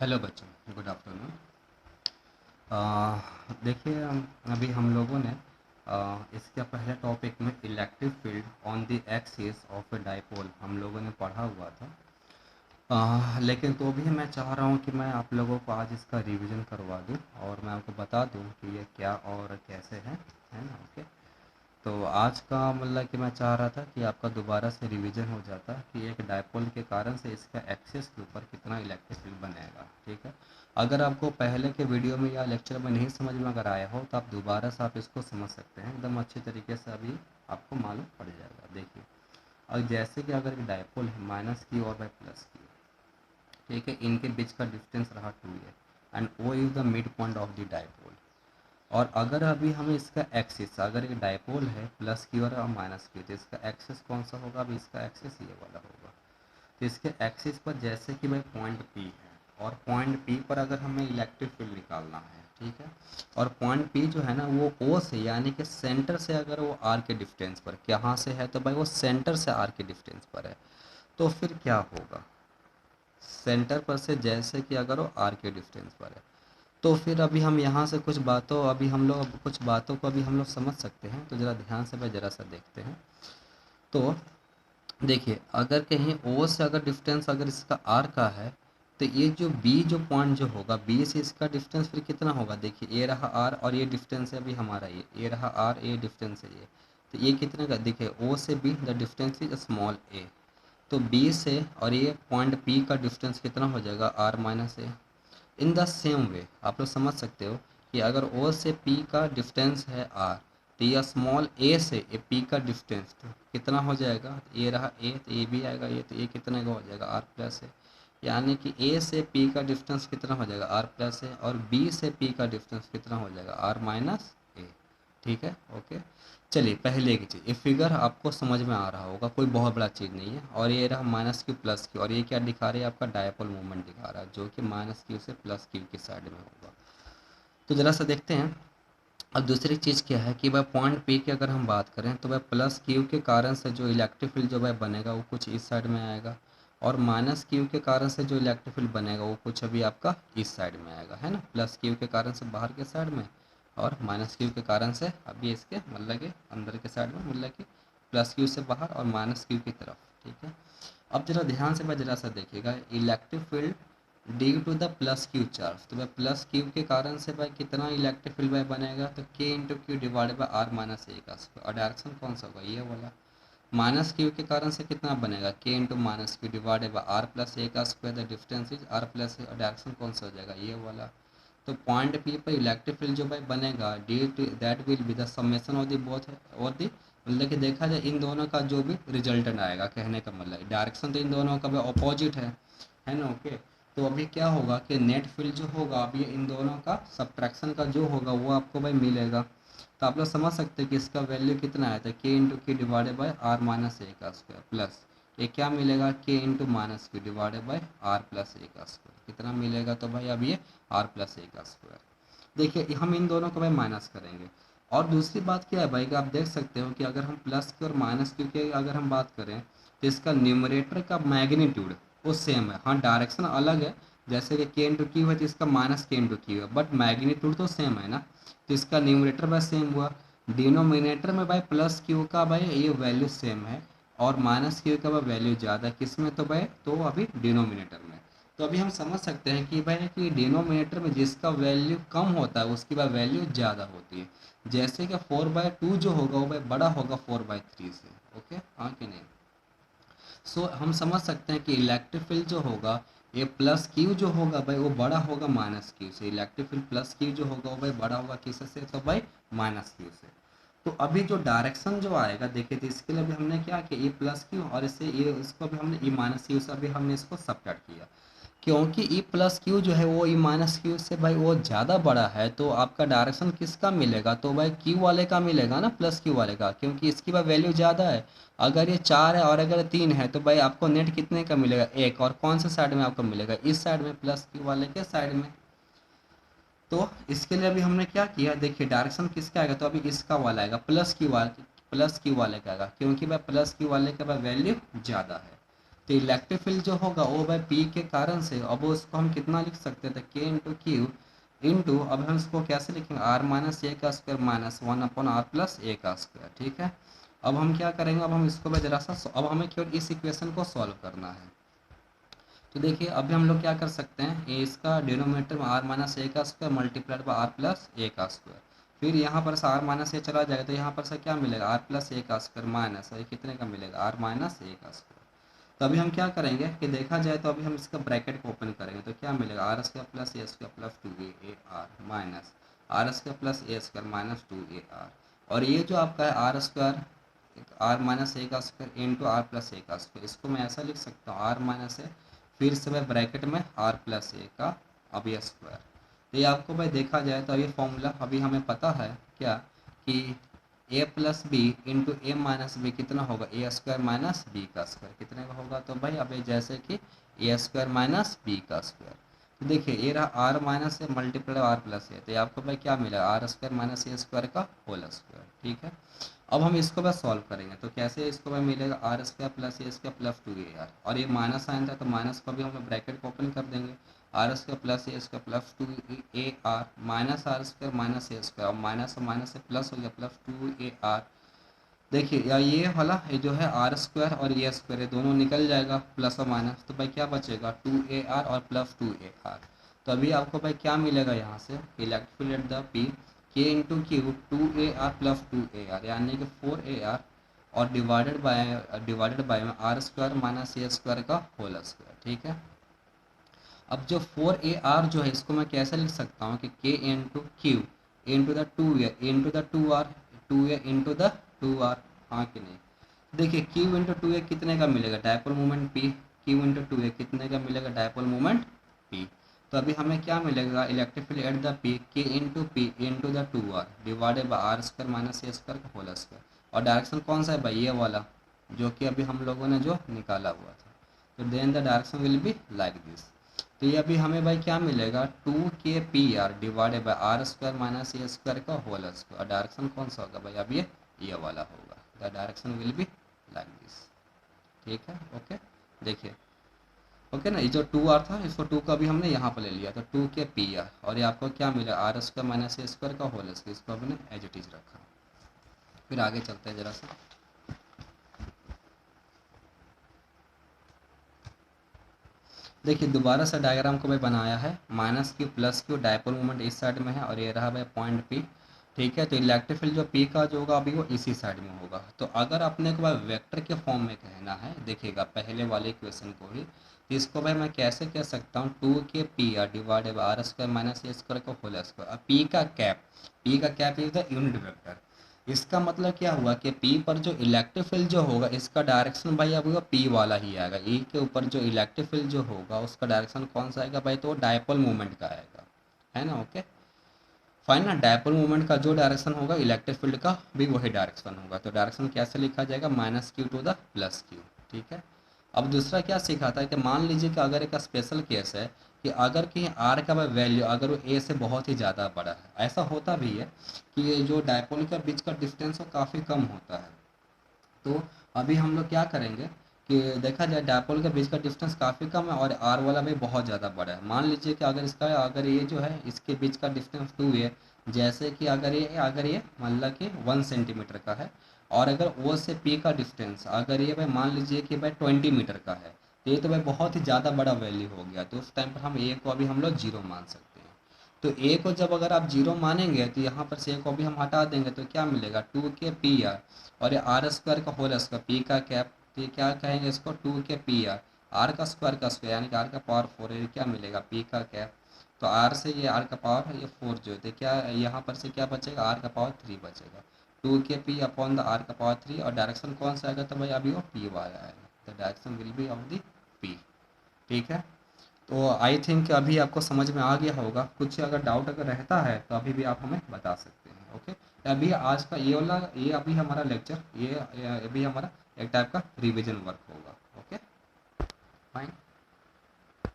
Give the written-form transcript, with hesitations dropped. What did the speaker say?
Hello बच्चों, good afternoon. देखिए, अभी हम लोगों ने इसके पहले टॉपिक में electric field on the axis of a dipole हम लोगों ने पढ़ा हुआ था। लेकिन तो भी मैं चाह रहा हूँ कि मैं आप लोगों को आज इसका रिवीजन करवा दूँ और मैं आपको बता दूँ कि ये क्या और कैसे है ना। ओके। तो आज का मतलब कि मैं चाह रहा था कि आपका दोबारा से रिवीजन हो जाता कि एक डायपोल के कारण से इसका एक्सिस के ऊपर कितना इलेक्ट्रिक फील्ड बनेगा। ठीक है। अगर आपको पहले के वीडियो में या लेक्चर में नहीं समझ में अगर आया हो तो आप दोबारा से आप इसको समझ सकते हैं, एकदम अच्छे तरीके से अभी आपको मालूम पड़ जाएगा। देखिए, और जैसे कि अगर एक डायपोल है माइनस की और बाय प्लस की, ठीक है, इनके बीच का डिस्टेंस रहा 2 है and O is the mid point of the dipole. और अगर अभी हमें इसका एक्सिस, अगर एक डायपोल है प्लस की और माइनस की, तो इसका एक्सिस कौन सा होगा? अभी इसका एक्सिस ये वाला होगा। तो इसके एक्सिस पर जैसे कि भाई पॉइंट पी है और पॉइंट पी पर अगर हमें इलेक्ट्रिक फील्ड निकालना है, ठीक है, और पॉइंट पी जो है ना वो ओ से यानी कि सेंटर से अगर वो आर के डिस्टेंस पर, कहाँ से है? तो भाई वो सेंटर से आर के डिस्टेंस पर है। तो फिर क्या होगा? सेंटर पर से जैसे कि अगर वो आर के डिस्टेंस पर है, तो फिर अभी हम यहाँ से कुछ बातों को अभी हम लोग समझ सकते हैं। तो ज़रा ध्यान से भाई ज़रा सा देखते हैं। तो देखिए, अगर कहीं ओ से अगर डिस्टेंस अगर इसका आर का है, तो ये जो बी जो पॉइंट जो होगा बी से इसका डिस्टेंस फिर कितना होगा? देखिए, ये रहा आर और ये डिस्टेंस है अभी हमारा, ये रहा आर, ये डिस्टेंस है ये। तो ये कितने का? देखिए, ओ से B the distance is small A. तो बी से और ये पॉइंट पी का डिस्टेंस कितना हो जाएगा? R minus A. In the same way आप लोग समझ सकते हो कि अगर ओ से पी का डिस्टेंस है आर, तो ये स्मॉल ए से ए पी का डिस्टेंस तो कितना हो जाएगा? ये रहा ए, तो ये भी आएगा ये, तो ये कितने का हो जाएगा? आर प्लस है। यानी कि ए से पी का डिस्टेंस कितना हो जाएगा? आर प्लस है। और बी से पी का डिस्टेंस कितना हो जाएगा? आर माइनस ए। ठीक है, ओके। चलिए, पहले की चीज़, ये फिगर आपको समझ में आ रहा होगा, कोई बहुत बड़ा चीज़ नहीं है। और ये रहा माइनस क्यू प्लस क्यू, और ये क्या दिखा रही है? आपका डायपोल मूवमेंट दिखा रहा है, जो कि माइनस क्यू से प्लस क्यू की साइड में होगा। तो ज़रा सा देखते हैं। अब दूसरी चीज़ क्या है कि भाई पॉइंट पी की अगर हम बात करें तो भाई प्लस क्यू के कारण से जो इलेक्ट्रिक फील्ड जो भाई बनेगा वो कुछ इस साइड में आएगा, और माइनस क्यू के कारण से जो इलेक्ट्रिक फील्ड बनेगा वो कुछ अभी आपका इस साइड में आएगा, है ना। प्लस क्यू के कारण से बाहर के साइड में, और माइनस क्यू के कारण से अभी इसके मतलब कि अंदर के साइड में, मतलब कि प्लस क्यू से बाहर और माइनस क्यू की तरफ। ठीक है। अब जरा ध्यान से भाई जरा सा देखिएगा, electric field due to the plus Q charge. तो भाई प्लस क्यू के कारण से भाई कितना इलेक्ट्रिक फील्ड भाई बनेगा? तो K into Q divided by R minus A का स्क्वायर। और डायरेक्शन कौन सा होगा? ये वाला। माइनस क्यू के कारण से कितना बनेगा? K into minus Q divided by R plus A का square. The difference is R plus A. और डायरेक्शन कौन सा हो जाएगा? ये वाला। तो पॉइंट पी पर इलेक्ट्रिक फील्ड जो भाई बनेगा due to that will be the summation of the both और द, मतलब कि देखा जाए इन दोनों का जो भी रिजल्टेंट आएगा, कहने का मतलब डायरेक्शन तो इन दोनों का भी अपोजिट है ना। ओके। तो अभी क्या होगा कि नेट फील्ड जो होगा अभी इन दोनों का सब्ट्रैक्शन का जो होगा वो आपको भाई मिलेगा। तो आप लोग समझ सकते हैं कि इसका वैल्यू कितना आया था? K into K divided by R minus A का स्क्वायर प्लस ये क्या मिलेगा? K into minus Q divided by R plus A का स्क्वायर। कितना मिलेगा? तो भाई अब ये आर प्लस ए का स्क्वायर। देखिए, हम इन दोनों को भाई माइनस करेंगे। और दूसरी बात क्या है भाई कि आप देख सकते हो कि अगर हम प्लस की और माइनस क्यू की अगर हम बात करें तो इसका न्यूमरेटर का मैग्नीट्यूड वो सेम है। हाँ, डायरेक्शन अलग है, जैसे कि के इंटू क्यू है तो इसका माइनस के इंटू क्यू है, बट मैग्नीट्यूड तो सेम है ना। तो इसका न्यूमरेटर भाई सेम हुआ। डिनोमिनेटर में भाई प्लस क्यू का भाई ये वैल्यू सेम है, और माइनस क्यू का भाई वैल्यू ज़्यादा है, किस में? तो भाई तो अभी डिनोमिनेटर में। तो अभी हम समझ सकते हैं कि भाई कि डिनोमिनेटर में जिसका वैल्यू कम होता है उसकी भाई वैल्यू ज़्यादा होती है। जैसे कि 4/2 जो होगा वो भाई बड़ा होगा 4/3 से। ओके, हाँ कि नहीं? सो हम समझ सकते हैं कि इलेक्ट्रिक फील्ड जो होगा ये प्लस क्यू जो होगा भाई वो बड़ा होगा माइनस क्यू से। इलेक्ट्रिक फील्ड प्लस क्यू जो होगा वो भाई बड़ा होगा किससे? तो भाई माइनस क्यू से। तो अभी जो डायरेक्शन जो आएगा देखिए, तो इसके लिए भी हमने क्या किया, ये प्लस क्यू और इससे ये इसको भी हमने ई माइनस क्यू से अभी हमने इसको सबट्रैक्ट किया, क्योंकि ई प्लस क्यू जो है वो ई माइनस क्यू से भाई वो ज़्यादा बड़ा है। तो आपका डायरेक्शन किसका मिलेगा? तो भाई क्यू वाले का मिलेगा ना, प्लस क्यू वाले का, क्योंकि इसकी भाई वैल्यू ज़्यादा है। अगर ये 4 है और अगर 3 है तो भाई आपको नेट कितने का मिलेगा? एक। और कौन से साइड में आपको मिलेगा? इस साइड में, प्लस क्यू वाले के साइड में। तो इसके लिए अभी हमने क्या किया, देखिए डायरेक्शन किसका आएगा? तो अभी इसका वाला आएगा, प्लस क्यू वाले का आएगा, क्योंकि भाई प्लस क्यू वाले का भाई वैल्यू ज़्यादा है। तो इलेक्ट्रिक फील्ड जो होगा वो भाई पी के कारण से, अब उसको हम कितना लिख सकते थे, के इंटू क्यू इंटू, अब हम इसको कैसे लिखेंगे, आर माइनस ए का square minus 1/r plus A का स्क्वायर। ठीक है, अब हम क्या करेंगे, अब हम इसको भाई जरा सा, अब हमें केवल इस इक्वेशन को सॉल्व करना है। तो देखिए अभी हम लोग क्या कर सकते हैं, इसका डिनोमिनेटर में आर माइनस ए का square multiplied by R plus A का स्क्वायर, फिर यहाँ पर से आर माइनस ए चला जाएगा तो यहाँ पर से क्या मिलेगा, आर प्लस ए का स्क्वायर माइनस ये कितने का मिलेगा, आर माइनस ए का स्क्वायर। तो अभी हम क्या करेंगे कि देखा जाए तो अभी हम इसका ब्रैकेट को ओपन करेंगे तो क्या मिलेगा, R square plus A square plus 2ar minus R square plus A square minus 2ar, और ये जो आपका है R square R minus A का square into R plus A का स्क्वायर, इसको मैं ऐसा लिख सकता हूँ, आर माइनस ए फिर से मैं ब्रैकेट में आर प्लस ए का अब ये स्क्वायर। तो ये आपको भाई देखा जाए तो ये फॉर्मूला अभी हमें पता है क्या कि A plus B into A minus B कितना होगा, ए स्क्वायर माइनस बी का स्क्वायर कितने का होगा, तो भाई अब ये जैसे कि ए स्क्वायर माइनस बी का स्क्वायर। तो देखिए ये रहा R minus A multiply R plus A, तो ये आपको भाई क्या मिला, R square minus A square का होल स्क्वायर। ठीक है, अब हम इसको बस सॉल्व करेंगे तो कैसे इसको भाई मिलेगा, R square plus A square plus 2ar, और ये माइनस साइन था तो माइनस को भी हम ब्रैकेट को ओपन कर देंगे, R square plus A square plus 2ar minus R square minus A square, और माइनस और माइनस से प्लस हो गया प्लस 2ar। देखिए या ये वाला ये जो है आर स्क्वायर और ए स्क्वायर ये दोनों निकल जाएगा प्लस और माइनस, तो भाई क्या बचेगा 2ar और प्लस 2ar। तो अभी आपको भाई क्या मिलेगा यहाँ से, electric field at the P K into Q 2ar plus 2ar यानी कि 4ar और डिवाइडेड बाय में R square minus A square का होल स्क्वायर। ठीक है, अब जो 4ar जो है इसको मैं कैसे लिख सकता हूँ कि k into Q into the 2a into the 2r 2a into the 2r, हाँ कि नहीं। देखिए q इंटू 2a कितने का मिलेगा, dipole moment p, q into 2a कितने का मिलेगा, डायपोल मोमेंट p। तो अभी हमें क्या मिलेगा, electric field at the p k into p into the 2r divided by R square minus A square का होल स्क्वायर, और डायरेक्शन कौन सा है भाई, ये वाला जो कि अभी हम लोगों ने जो निकाला हुआ था। तो then the direction will be like this. तो ये अभी हमें भाई क्या मिलेगा, 2kpr divided by R square minus A square का होल स्क्वायर, डायरेक्शन कौन सा होगा भाई, अब ये वाला होगा, the direction will be like this. ठीक है, ओके देखिए ओके ना, ये जो 2r था इसको 2 का भी हमने यहाँ पर ले लिया तो 2kpr, और ये आपको क्या मिला, R square minus A square का होल स्क्वायर, इसको हमने एज इट इज रखा। फिर आगे चलते हैं जरा सा, देखिए दोबारा से डायग्राम को भाई बनाया है, minus Q plus Q dipole moment इस साइड में है और ये रहा भाई पॉइंट पी। ठीक है, तो इलेक्ट्रिक फील्ड जो पी का जो होगा अभी वो इसी साइड में होगा। तो अगर अपने को भाई वेक्टर के फॉर्म में कहना है, देखिएगा पहले वाले क्वेश्चन को ही, तो इसको भाई मैं कैसे कह सकता हूँ, 2kpr divided by R square minus A square का होल स्क्वायर। अब पी का cap is the unit vector, इसका मतलब क्या हुआ कि P पर जो इलेक्ट्रिक फील्ड जो होगा इसका डायरेक्शन भाई अब P वाला ही आएगा, E के ऊपर जो इलेक्ट्रिक फील्ड जो होगा उसका डायरेक्शन कौन सा आएगा भाई, तो डायपोल मोमेंट का आएगा, है ना। ओके फाइन ना, डायपोल मोमेंट का जो डायरेक्शन होगा इलेक्ट्रिक फील्ड का भी वही डायरेक्शन होगा। तो डायरेक्शन कैसे लिखा जाएगा, minus Q to the plus Q. ठीक है, अब दूसरा क्या सिखाता है कि मान लीजिए कि अगर एक स्पेशल केस है कि अगर कहीं आर का वैल्यू अगर वो ए से बहुत ही ज़्यादा बड़ा है, ऐसा होता भी है कि ये जो डायपोल के बीच का डिस्टेंस वो काफ़ी कम होता है। तो अभी हम लोग क्या करेंगे कि देखा जाए डायपोल के बीच का डिस्टेंस काफ़ी कम है और आर वाला भी बहुत ज़्यादा बड़ा है। मान लीजिए कि अगर ये जो है इसके बीच का डिस्टेंस 2 है, जैसे कि अगर ये मतलब कि 1 सेंटीमीटर का है, और अगर ओ से पी का डिस्टेंस अगर ये भाई मान लीजिए कि भाई 20 मीटर का है, तो ये तो भाई बहुत ही ज़्यादा बड़ा वैल्यू हो गया। तो उस टाइम पर हम ए को अभी हम लोग जीरो मान सकते हैं। तो ए को जब अगर आप जीरो मानेंगे तो यहाँ पर से ए को भी हम हटा देंगे तो क्या मिलेगा, 2kpr और ये आर स्क्वायर का होल स्क्वायर पी का कैप, तो ये क्या कहेंगे इसको 2kpr आर का स्क्वायर यानी कि आर का पावर 4 है, क्या मिलेगा पी का कैप। तो आर से ये आर का पावर ये 4 जो है क्या यहाँ पर से क्या बचेगा, आर का पावर 3 बचेगा, 2kp अपॉन द आर का पावर 3, और डायरेक्शन कौन सा आएगा तो भाई अभी वो पी वाला आएगा, the direction will B of the P. ठीक है, तो आई थिंक अभी आपको समझ में आ गया होगा। कुछ अगर डाउट अगर रहता है तो अभी भी आप हमें बता सकते हैं। ओके, अभी आज का ये वाला ये अभी हमारा लेक्चर ये अभी हमारा एक टाइप का रिवीजन वर्क होगा। Okay fine.